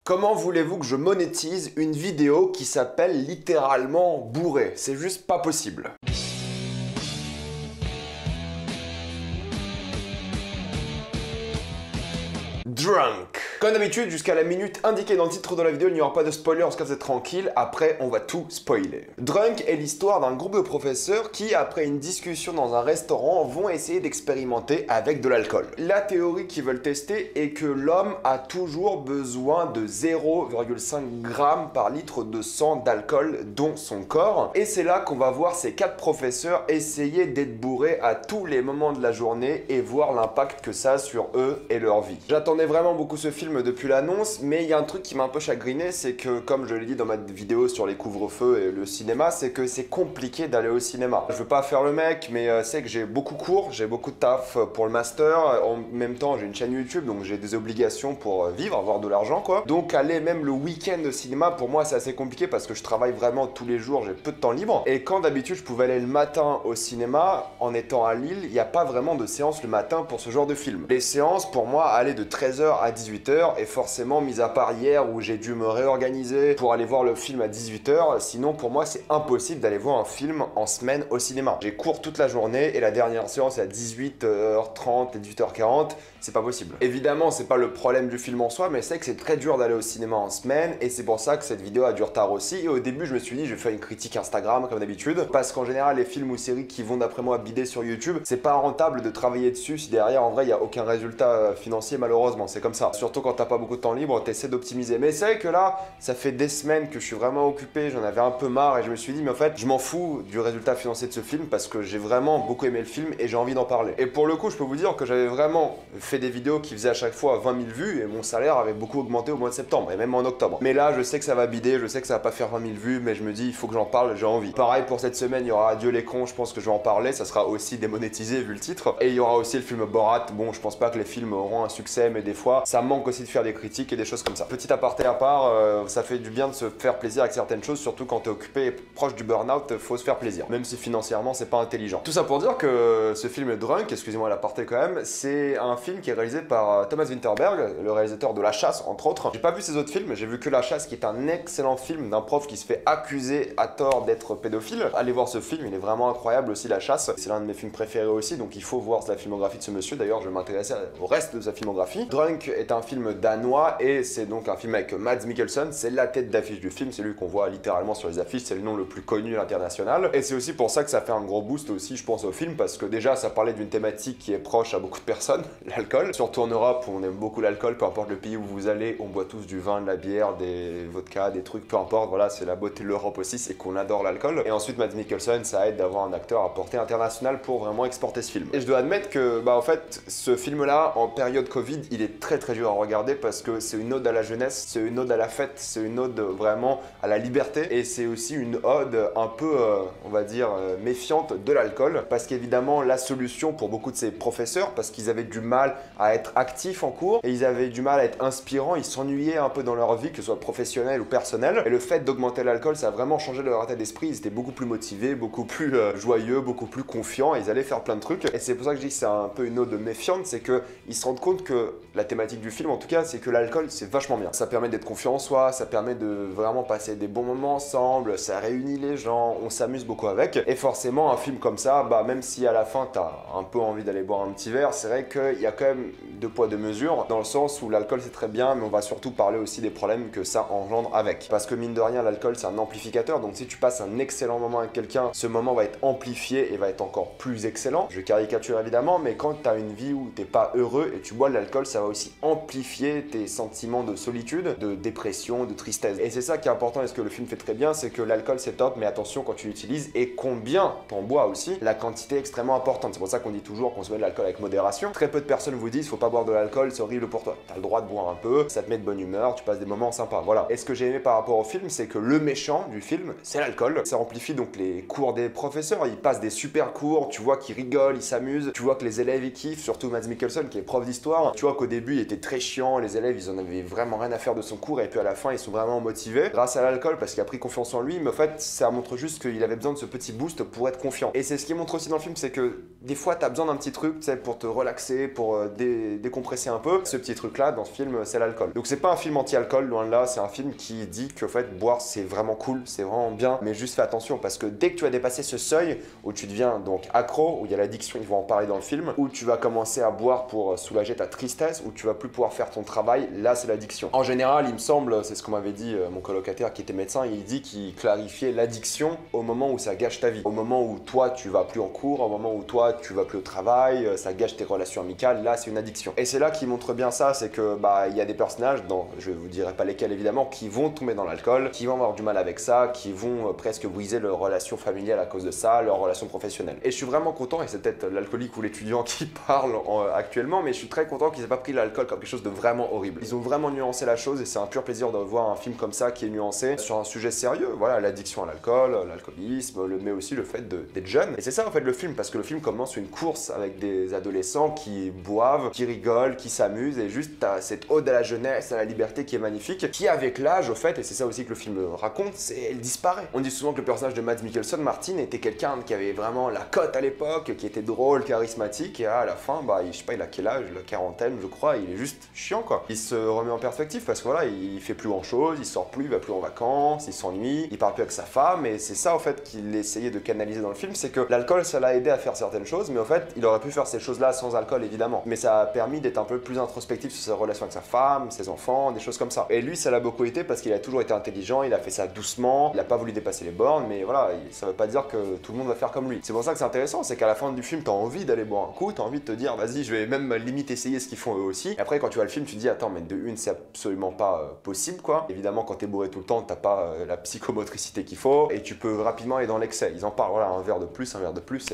Comment voulez-vous que je monétise une vidéo qui s'appelle littéralement bourré? C'est juste pas possible. Drunk. Comme d'habitude, jusqu'à la minute indiquée dans le titre de la vidéo, il n'y aura pas de spoiler, en ce cas vous êtes tranquille, après on va tout spoiler. Drunk est l'histoire d'un groupe de professeurs qui, après une discussion dans un restaurant, vont essayer d'expérimenter avec de l'alcool. La théorie qu'ils veulent tester est que l'homme a toujours besoin de 0,5 g par litre de sang d'alcool dans son corps. Et c'est là qu'on va voir ces 4 professeurs essayer d'être bourrés à tous les moments de la journée et voir l'impact que ça a sur eux et leur vie. J'attendais vraiment beaucoup ce film depuis l'annonce, mais il y a un truc qui m'a un peu chagriné, c'est que, comme je l'ai dit dans ma vidéo sur les couvre-feux et le cinéma, c'est que c'est compliqué d'aller au cinéma. Je veux pas faire le mec, mais c'est que j'ai beaucoup cours, j'ai beaucoup de taf pour le master, en même temps j'ai une chaîne YouTube, donc j'ai des obligations pour vivre, avoir de l'argent quoi. Donc aller même le week-end au cinéma, pour moi c'est assez compliqué parce que je travaille vraiment tous les jours, j'ai peu de temps libre. Et quand d'habitude je pouvais aller le matin au cinéma, en étant à Lille, il n'y a pas vraiment de séance le matin pour ce genre de film. Les séances pour moi allaient de 13h à 18h, et forcément, mis à part hier où j'ai dû me réorganiser pour aller voir le film à 18h, sinon pour moi c'est impossible d'aller voir un film en semaine au cinéma. J'ai cours toute la journée et la dernière séance est à 18h30 et 18h40, c'est pas possible. Évidemment, c'est pas le problème du film en soi, mais c'est que c'est très dur d'aller au cinéma en semaine, et c'est pour ça que cette vidéo a du retard aussi. Et au début, je me suis dit, je vais faire une critique Instagram comme d'habitude, parce qu'en général, les films ou séries qui vont d'après moi bider sur YouTube, c'est pas rentable de travailler dessus si derrière, en vrai, il y a aucun résultat financier, malheureusement, c'est comme ça. Surtout quand t'as pas beaucoup de temps libre, t'essaies d'optimiser. Mais c'est vrai que là, ça fait des semaines que je suis vraiment occupé, j'en avais un peu marre, et je me suis dit, mais en fait, je m'en fous du résultat financier de ce film, parce que j'ai vraiment beaucoup aimé le film et j'ai envie d'en parler. Et pour le coup, je peux vous dire que j'avais vraiment fait des vidéos qui faisaient à chaque fois 20 000 vues, et mon salaire avait beaucoup augmenté au mois de septembre, et même en octobre. Mais là, je sais que ça va bider, je sais que ça va pas faire 20 000 vues, mais je me dis, il faut que j'en parle, j'ai envie. Pareil pour cette semaine, il y aura Adieu les cons, je pense que je vais en parler, ça sera aussi démonétisé vu le titre. Et il y aura aussi le film Borat. Bon, je pense pas que les films auront un succès, mais des fois, ça manque aussi de faire des critiques et des choses comme ça. Petit aparté à part, ça fait du bien de se faire plaisir avec certaines choses, surtout quand t'es occupé et proche du burn-out, faut se faire plaisir, même si financièrement c'est pas intelligent. Tout ça pour dire que ce film Drunk, excusez-moi l'aparté quand même, c'est un film qui est réalisé par Thomas Vinterberg, le réalisateur de La Chasse entre autres. J'ai pas vu ses autres films, j'ai vu que La Chasse qui est un excellent film d'un prof qui se fait accuser à tort d'être pédophile. Allez voir ce film, il est vraiment incroyable aussi. La Chasse, c'est l'un de mes films préférés aussi, donc il faut voir la filmographie de ce monsieur. D'ailleurs, je vais m'intéresser au reste de sa filmographie. Drunk est un film danois et c'est donc un film avec Mads Mikkelsen, c'est la tête d'affiche du film, c'est lui qu'on voit littéralement sur les affiches, c'est le nom le plus connu à l'international. Et c'est aussi pour ça que ça fait un gros boost aussi, je pense, au film, parce que déjà ça parlait d'une thématique qui est proche à beaucoup de personnes, l'alcool. Surtout en Europe où on aime beaucoup l'alcool, peu importe le pays où vous allez, on boit tous du vin, de la bière, des vodkas, des trucs, peu importe, voilà, c'est la beauté de l'Europe aussi, c'est qu'on adore l'alcool. Et ensuite Mads Mikkelsen, ça aide d'avoir un acteur à portée internationale pour vraiment exporter ce film. Et je dois admettre que, bah en fait, ce film-là, en période Covid, il est très dur à regarder parce que c'est une ode à la jeunesse, c'est une ode à la fête, c'est une ode vraiment à la liberté, et c'est aussi une ode un peu, on va dire, méfiante de l'alcool, parce qu'évidemment la solution pour beaucoup de ces professeurs, parce qu'ils avaient du mal à être actifs en cours, et ils avaient du mal à être inspirants, ils s'ennuyaient un peu dans leur vie, que ce soit professionnelle ou personnelle, et le fait d'augmenter l'alcool, ça a vraiment changé leur état d'esprit, ils étaient beaucoup plus motivés, beaucoup plus joyeux, beaucoup plus confiants, et ils allaient faire plein de trucs, et c'est pour ça que je dis que c'est un peu une ode méfiante, c'est qu'ils se rendent compte que la thématique du film en tout cas, c'est que l'alcool c'est vachement bien. Ça permet d'être confiant en soi, ça permet de vraiment passer des bons moments ensemble, ça réunit les gens, on s'amuse beaucoup avec. Et forcément un film comme ça, bah même si à la fin t'as un peu envie d'aller boire un petit verre, c'est vrai qu'il y a quand même deux poids deux mesures, dans le sens où l'alcool c'est très bien, mais on va surtout parler aussi des problèmes que ça engendre avec. Parce que mine de rien, l'alcool c'est un amplificateur, donc si tu passes un excellent moment avec quelqu'un, ce moment va être amplifié et va être encore plus excellent. Je caricature évidemment, mais quand t'as une vie où t'es pas heureux et tu bois de l'alcool, ça va aussi amplifier tes sentiments de solitude, de dépression, de tristesse. Et c'est ça qui est important, et ce que le film fait très bien, c'est que l'alcool c'est top, mais attention quand tu l'utilises et combien t'en bois aussi. La quantité est extrêmement importante, c'est pour ça qu'on dit toujours consommer de l'alcool avec modération. Très peu de personnes vous disent faut pas boire de l'alcool, c'est horrible pour toi. T'as le droit de boire un peu, ça te met de bonne humeur, tu passes des moments sympas, voilà. Et ce que j'ai aimé par rapport au film, c'est que le méchant du film, c'est l'alcool. Ça amplifie donc les cours des professeurs, ils passent des super cours, tu vois qu'ils rigolent, ils s'amusent, tu vois que les élèves ils kiffent, surtout Mads Mikkelsen qui est prof d'histoire, tu vois qu'au début il était très chiant, étudiants, les élèves, ils en avaient vraiment rien à faire de son cours et puis à la fin, ils sont vraiment motivés grâce à l'alcool parce qu'il a pris confiance en lui. Mais en fait, ça montre juste qu'il avait besoin de ce petit boost pour être confiant. Et c'est ce qui montre aussi dans le film, c'est que des fois, t'as besoin d'un petit truc, tu sais, pour te relaxer, pour décompresser un peu. Ce petit truc-là, dans ce film, c'est l'alcool. Donc c'est pas un film anti-alcool, loin de là, c'est un film qui dit qu'en fait, boire, c'est vraiment cool, c'est vraiment bien, mais juste fais attention parce que dès que tu as dépassé ce seuil où tu deviens donc accro, où il y a l'addiction, ils vont en parler dans le film, où tu vas commencer à boire pour soulager ta tristesse, où tu vas plus pouvoir faire ton travail, là c'est l'addiction. En général, il me semble, c'est ce qu'on m'avait dit mon colocataire qui était médecin, il dit qu'il clarifiait l'addiction au moment où ça gâche ta vie, au moment où toi tu vas plus en cours, au moment où toi tu vas plus au travail, ça gâche tes relations amicales, là c'est une addiction. Et c'est là qu'il montre bien ça, c'est que bah il y a des personnages, je vous dirai pas lesquels évidemment, qui vont tomber dans l'alcool, qui vont avoir du mal avec ça, qui vont presque briser leur relation familiale à cause de ça, leur relation professionnelle. Et je suis vraiment content, et c'est peut-être l'alcoolique ou l'étudiant qui parle actuellement, mais je suis très content qu'ils aient pas pris l'alcool comme quelque chose de vraiment horrible. Ils ont vraiment nuancé la chose et c'est un pur plaisir de voir un film comme ça qui est nuancé sur un sujet sérieux, voilà, l'addiction à l'alcool, l'alcoolisme, mais aussi le fait d'être jeune. Et c'est ça en fait le film, parce que le film commence une course avec des adolescents qui boivent, qui rigolent, qui s'amusent, et juste t'as cette ode à la jeunesse, à la liberté qui est magnifique, qui avec l'âge au fait, et c'est ça aussi que le film raconte, elle disparaît. On dit souvent que le personnage de Mads Mikkelsen, Martin, était quelqu'un qui avait vraiment la cote à l'époque, qui était drôle, charismatique, et à la fin, bah, je sais pas, il a quel âge, la quarantaine je crois, il est juste chiant quoi. Il se remet en perspective parce que voilà, il fait plus grand chose, il sort plus, il va plus en vacances, il s'ennuie, il parle plus avec sa femme, et c'est ça en fait qu'il essayait de canaliser dans le film, c'est que l'alcool ça l'a aidé à faire certaines choses, mais en fait il aurait pu faire ces choses là sans alcool évidemment, mais ça a permis d'être un peu plus introspectif sur sa relation avec sa femme, ses enfants, des choses comme ça. Et lui ça l'a beaucoup été parce qu'il a toujours été intelligent, il a fait ça doucement, il a pas voulu dépasser les bornes, mais voilà, ça veut pas dire que tout le monde va faire comme lui. C'est pour ça que c'est intéressant, c'est qu'à la fin du film t'as envie d'aller boire un coup, t'as envie de te dire vas-y je vais même limite essayer ce qu'ils font eux aussi. Et après quand tu vois le film tu te dis attends mais de une c'est absolument pas possible quoi. Évidemment quand t'es bourré tout le temps t'as pas la psychomotricité qu'il faut et tu peux rapidement aller dans l'excès. Ils en parlent, voilà, un verre de plus,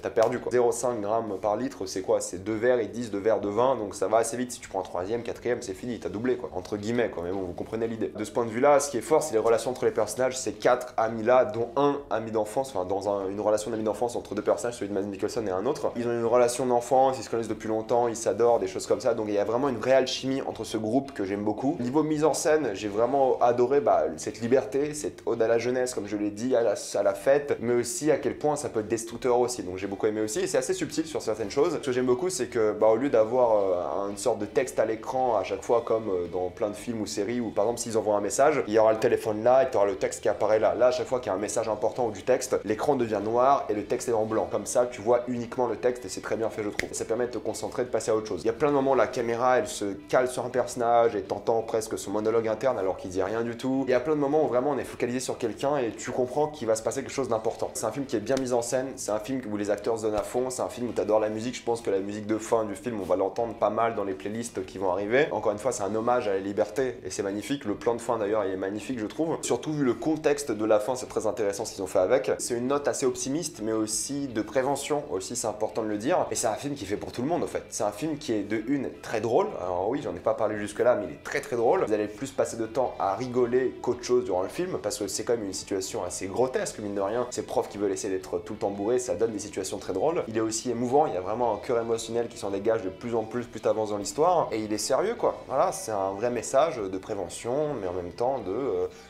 t'as perdu quoi. 0,5 grammes par litre c'est quoi? C'est 2 verres et 10 de verres de vin, donc ça va assez vite. Si tu prends un troisième, quatrième c'est fini, t'as doublé quoi, entre guillemets quoi, mais bon vous comprenez l'idée. De ce point de vue là, ce qui est fort c'est les relations entre les personnages, ces 4 amis là dont un ami d'enfance, enfin dans une relation d'amis d'enfance entre deux personnages, celui de Mads Mikkelsen et un autre. Ils ont une relation d'enfance, ils se connaissent depuis longtemps, ils s'adorent, des choses comme ça, donc il y a vraiment une réelle alchimie entre ce groupe que j'aime beaucoup. Niveau mise en scène, j'ai vraiment adoré cette liberté, cette ode à la jeunesse, comme je l'ai dit, à la fête, mais aussi à quel point ça peut être destructeur aussi, donc j'ai beaucoup aimé aussi, et c'est assez subtil sur certaines choses. Ce que j'aime beaucoup, c'est que au lieu d'avoir une sorte de texte à l'écran à chaque fois, comme dans plein de films ou séries, où par exemple s'ils envoient un message, il y aura le téléphone là, et tu auras le texte qui apparaît là. Là, à chaque fois qu'il y a un message important ou du texte, l'écran devient noir et le texte est en blanc. Comme ça, tu vois uniquement le texte et c'est très bien fait, je trouve. Et ça permet de te concentrer, de passer à autre chose. Il y a plein de moments où la caméra, elle se cale sur un personnage et t'entends presque son monologue interne alors qu'il dit rien du tout. Il y a plein de moments où vraiment on est focalisé sur quelqu'un et tu comprends qu'il va se passer quelque chose d'important. C'est un film qui est bien mis en scène, c'est un film où les acteurs se donnent à fond, c'est un film où t'adores la musique. Je pense que la musique de fin du film, on va l'entendre pas mal dans les playlists qui vont arriver. Encore une fois, c'est un hommage à la liberté et c'est magnifique. Le plan de fin d'ailleurs, il est magnifique, je trouve. Surtout vu le contexte de la fin, c'est très intéressant ce qu'ils ont fait avec. C'est une note assez optimiste, mais aussi de prévention, aussi c'est important de le dire. Et c'est un film qui est fait pour tout le monde en fait. C'est un film qui est de une très drôle. Alors oui, j'en ai pas parlé jusque là, mais il est très très drôle. Vous allez plus passer de temps à rigoler qu'autre chose durant le film, parce que c'est quand même une situation assez grotesque, mine de rien. Ces profs qui veulent essayer d'être tout le temps bourrés, ça donne des situations très drôles. Il est aussi émouvant, il y a vraiment un cœur émotionnel qui s'en dégage de plus en plus t'avances dans l'histoire. Et il est sérieux quoi. Voilà, c'est un vrai message de prévention, mais en même temps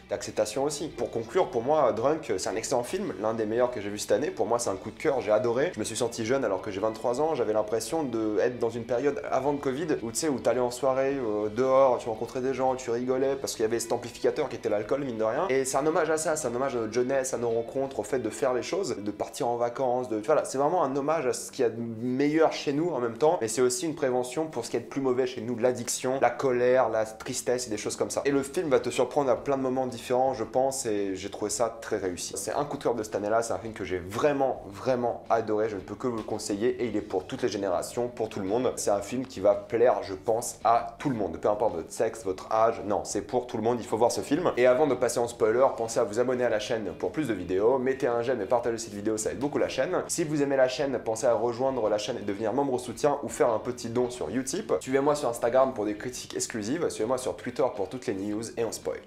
d'acceptation aussi. Pour conclure, pour moi, Drunk, c'est un excellent film, l'un des meilleurs que j'ai vu cette année. Pour moi, c'est un coup de cœur, j'ai adoré. Je me suis senti jeune alors que j'ai 23 ans. J'avais l'impression d'être dans une période avant le Covid où tu sais, où t'allais en soirée, dehors, tu rencontrais des gens, tu rigolais parce qu'il y avait cet amplificateur qui était l'alcool, mine de rien. Et c'est un hommage à ça, c'est un hommage à notre jeunesse, à nos rencontres, au fait de faire les choses, de partir en vacances, voilà, c'est vraiment un hommage à ce qu'il y a de meilleur chez nous en même temps. Mais c'est aussi une prévention pour ce qui est de plus mauvais chez nous, l'addiction, la colère, la tristesse et des choses comme ça. Et le film va te surprendre à plein de moments différents, je pense, et j'ai trouvé ça très réussi. C'est un coup de cœur de cette année-là, c'est un film que j'ai vraiment adoré, je ne peux que vous le conseiller, et il est pour toutes les générations, pour tout le monde. C'est un film qui va plaire, je pense, à tout le monde, peu importe votre sexe, votre âge, non, c'est pour tout le monde, il faut voir ce film. Et avant de passer en spoiler, pensez à vous abonner à la chaîne pour plus de vidéos, mettez un j'aime et partagez cette vidéo, ça aide beaucoup la chaîne. Si vous aimez la chaîne, pensez à rejoindre la chaîne et devenir membre au soutien ou faire un petit don sur Utip. Suivez-moi sur Instagram pour des critiques exclusives, suivez-moi sur Twitter pour toutes les news et on spoil.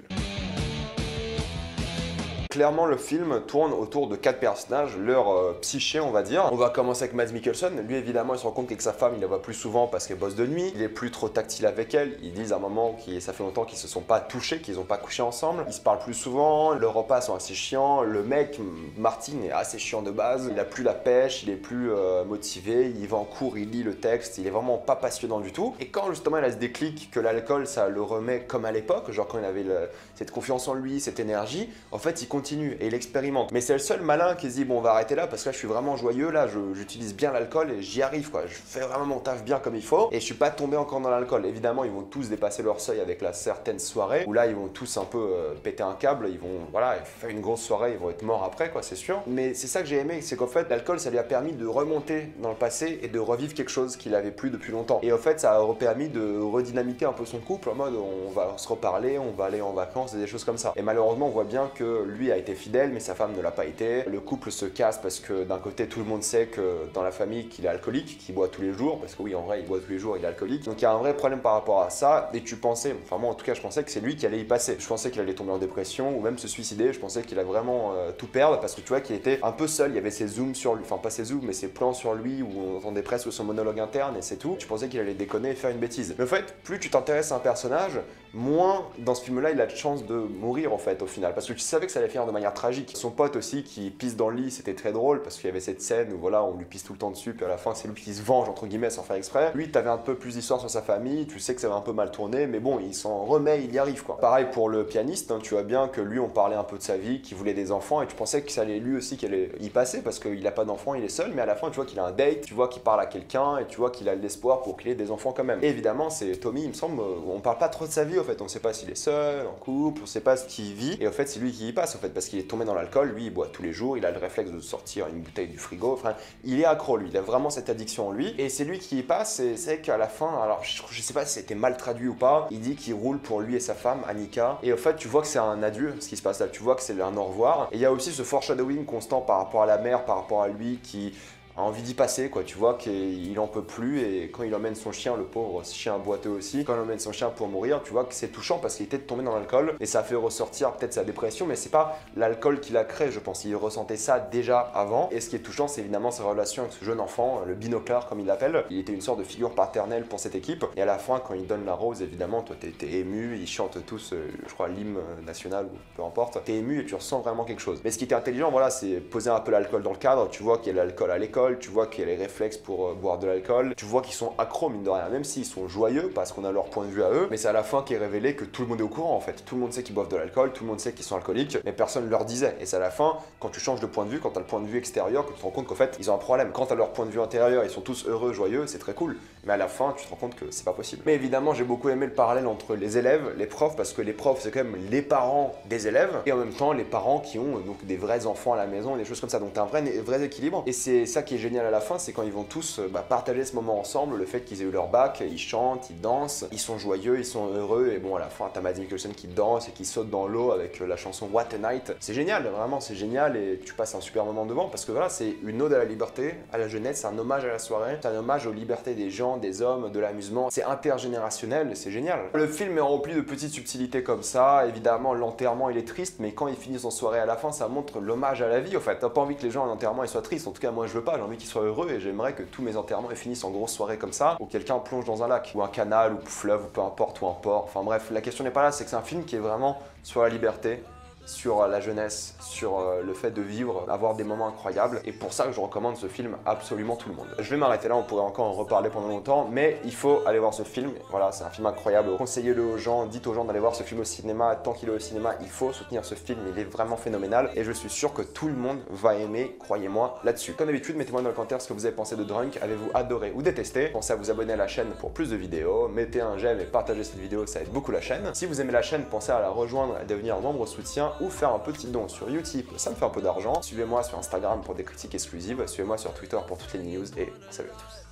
Clairement, le film tourne autour de 4 personnages, leur psyché, on va dire. On va commencer avec Mads Mikkelsen. Lui, évidemment, il se rend compte qu'avec sa femme, il la voit plus souvent parce qu'elle bosse de nuit. Il est plus trop tactile avec elle. Ils disent à un moment que ça fait longtemps qu'ils se sont pas touchés, qu'ils ont pas couché ensemble. Ils se parlent plus souvent. Leurs repas sont assez chiants. Le mec, Martin, est assez chiant de base. Il a plus la pêche, il est plus motivé. Il va en cours, il lit le texte. Il est vraiment pas passionnant du tout. Et quand justement il a ce déclic que l'alcool, ça le remet comme à l'époque, genre quand il avait cette confiance en lui, cette énergie, en fait, il continue et il expérimente. Mais c'est le seul malin qui se dit, bon, on va arrêter là parce que là, je suis vraiment joyeux. Là, j'utilise bien l'alcool et j'y arrive, quoi. Je fais vraiment mon taf bien comme il faut et je suis pas tombé encore dans l'alcool. Évidemment, ils vont tous dépasser leur seuil avec la certaine soirée où là, ils vont tous un peu péter un câble. Ils vont, voilà, faire une grosse soirée, ils vont être morts après, quoi, c'est sûr. Mais c'est ça que j'ai aimé, c'est qu'en fait, l'alcool, ça lui a permis de remonter dans le passé et de revivre quelque chose qu'il avait plus depuis longtemps. Et en fait, ça a permis de redynamiter un peu son couple en mode, on va se reparler, on va aller en vacances, des choses comme ça. Et malheureusement, on voit bien que lui a été fidèle, mais sa femme ne l'a pas été. Le couple se casse parce que d'un côté, tout le monde sait que dans la famille qu'il est alcoolique, qu'il boit tous les jours, parce que oui, en vrai, il boit tous les jours, il est alcoolique. Donc il y a un vrai problème par rapport à ça. Et tu pensais, enfin moi en tout cas, je pensais que c'est lui qui allait y passer. Je pensais qu'il allait tomber en dépression ou même se suicider. Je pensais qu'il allait vraiment tout perdre parce que tu vois qu'il était un peu seul. Il y avait ses zooms sur lui, enfin pas ses zooms, mais ses plans sur lui où on entendait presque son monologue interne et c'est tout. Tu pensais qu'il allait déconner et faire une bêtise. Mais en fait, plus tu t'intéresses à un personnage, moins dans ce film-là, il a de chance de mourir en fait au final, parce que tu savais que ça allait finir de manière tragique. Son pote aussi qui pisse dans le lit, c'était très drôle parce qu'il y avait cette scène où voilà, on lui pisse tout le temps dessus, puis à la fin c'est lui qui se venge entre guillemets sans faire exprès. Lui, t'avais un peu plus d'histoire sur sa famille, tu sais que ça va un peu mal tourner, mais bon, il s'en remet, il y arrive quoi. Pareil pour le pianiste, hein, tu vois bien que lui, on parlait un peu de sa vie, qu'il voulait des enfants, et tu pensais que ça allait lui aussi qu'il allait y passer parce qu'il a pas d'enfants, il est seul, mais à la fin tu vois qu'il a un date, tu vois qu'il parle à quelqu'un et tu vois qu'il a de l'espoir pour qu'il ait des enfants quand même. Et évidemment, c'est Tommy, il me semble, on parle pas trop de sa vie en fait, on sait pas s'il est seul, en couple, on sait pas ce qu'il vit, et en fait c'est lui qui y passe en fait, parce qu'il est tombé dans l'alcool, lui il boit tous les jours, il a le réflexe de sortir une bouteille du frigo, enfin il est accro lui, il a vraiment cette addiction en lui, et c'est lui qui y passe, et c'est qu'à la fin, alors je sais pas si c'était mal traduit ou pas, il dit qu'il roule pour lui et sa femme, Annika, et en fait tu vois que c'est un adieu ce qui se passe là, tu vois que c'est un au revoir, et il y a aussi ce foreshadowing constant par rapport à la mère, par rapport à lui qui a envie d'y passer quoi, tu vois qu'il en peut plus et quand il emmène son chien, le pauvre chien boiteux aussi, quand il emmène son chien pour mourir, tu vois que c'est touchant parce qu'il était tombé dans l'alcool et ça a fait ressortir peut-être sa dépression, mais c'est pas l'alcool qui l'a créé, je pense, il ressentait ça déjà avant. Et ce qui est touchant, c'est évidemment sa relation avec ce jeune enfant, le binoclard comme il l'appelle. Il était une sorte de figure paternelle pour cette équipe et à la fin quand il donne la rose, évidemment toi t'es ému, ils chantent tous je crois l'hymne national ou peu importe, t'es ému et tu ressens vraiment quelque chose. Mais ce qui était intelligent, voilà, c'est poser un peu l'alcool dans le cadre, tu vois qu'il y a l'alcool à l'école, tu vois qu'il y a les réflexes pour boire de l'alcool, tu vois qu'ils sont accros mine de rien, même s'ils sont joyeux parce qu'on a leur point de vue à eux, mais c'est à la fin qui est révélé que tout le monde est au courant en fait, tout le monde sait qu'ils boivent de l'alcool, tout le monde sait qu'ils sont alcooliques, mais personne leur disait, et c'est à la fin, quand tu changes de point de vue, quand t'as le point de vue extérieur, que tu te rends compte qu'en fait ils ont un problème. Quand t'as leur point de vue intérieur, ils sont tous heureux, joyeux, c'est très cool, mais à la fin tu te rends compte que c'est pas possible. Mais évidemment j'ai beaucoup aimé le parallèle entre les élèves, les profs, parce que les profs c'est quand même les parents des élèves, et en même temps les parents qui ont donc des vrais enfants à la maison et des choses comme ça, donc t'as un vrai équilibre, et c'est ça qui est génial à la fin, c'est quand ils vont tous partager ce moment ensemble, le fait qu'ils aient eu leur bac, ils chantent, ils dansent, ils sont joyeux, ils sont heureux, et bon à la fin t'as Mads Mikkelsen qui danse et qui saute dans l'eau avec la chanson What a Night. C'est génial, vraiment c'est génial et tu passes un super moment devant parce que voilà, c'est une ode à la liberté, à la jeunesse, c'est un hommage à la soirée, c'est un hommage aux libertés des gens, des hommes, de l'amusement, c'est intergénérationnel, c'est génial. Le film est rempli de petites subtilités comme ça, évidemment l'enterrement il est triste, mais quand ils finissent en soirée à la fin, ça montre l'hommage à la vie en fait. T'as pas envie que les gens à l'enterrement ils soient tristes, en tout cas moi je veux pas, j'ai envie qu'ils soient heureux et j'aimerais que tous mes enterrements finissent en grosse soirée comme ça, où quelqu'un plonge dans un lac, ou un canal, ou fleuve, ou peu importe, ou un port. Enfin bref, la question n'est pas là, c'est que c'est un film qui est vraiment sur la liberté, sur la jeunesse, sur le fait de vivre, avoir des moments incroyables, et pour ça que je recommande ce film à absolument tout le monde. Je vais m'arrêter là, on pourrait encore en reparler pendant longtemps, mais il faut aller voir ce film, voilà, c'est un film incroyable, conseillez-le aux gens, dites aux gens d'aller voir ce film au cinéma, tant qu'il est au cinéma, il faut soutenir ce film, il est vraiment phénoménal, et je suis sûr que tout le monde va aimer, croyez-moi, là-dessus. Comme d'habitude, mettez-moi dans les commentaires ce que vous avez pensé de Drunk, avez-vous adoré ou détesté, pensez à vous abonner à la chaîne pour plus de vidéos, mettez un j'aime et partagez cette vidéo, ça aide beaucoup la chaîne. Si vous aimez la chaîne, pensez à la rejoindre et devenir membre soutien, ou faire un petit don sur Utip, ça me fait un peu d'argent. Suivez-moi sur Instagram pour des critiques exclusives, suivez-moi sur Twitter pour toutes les news et salut à tous.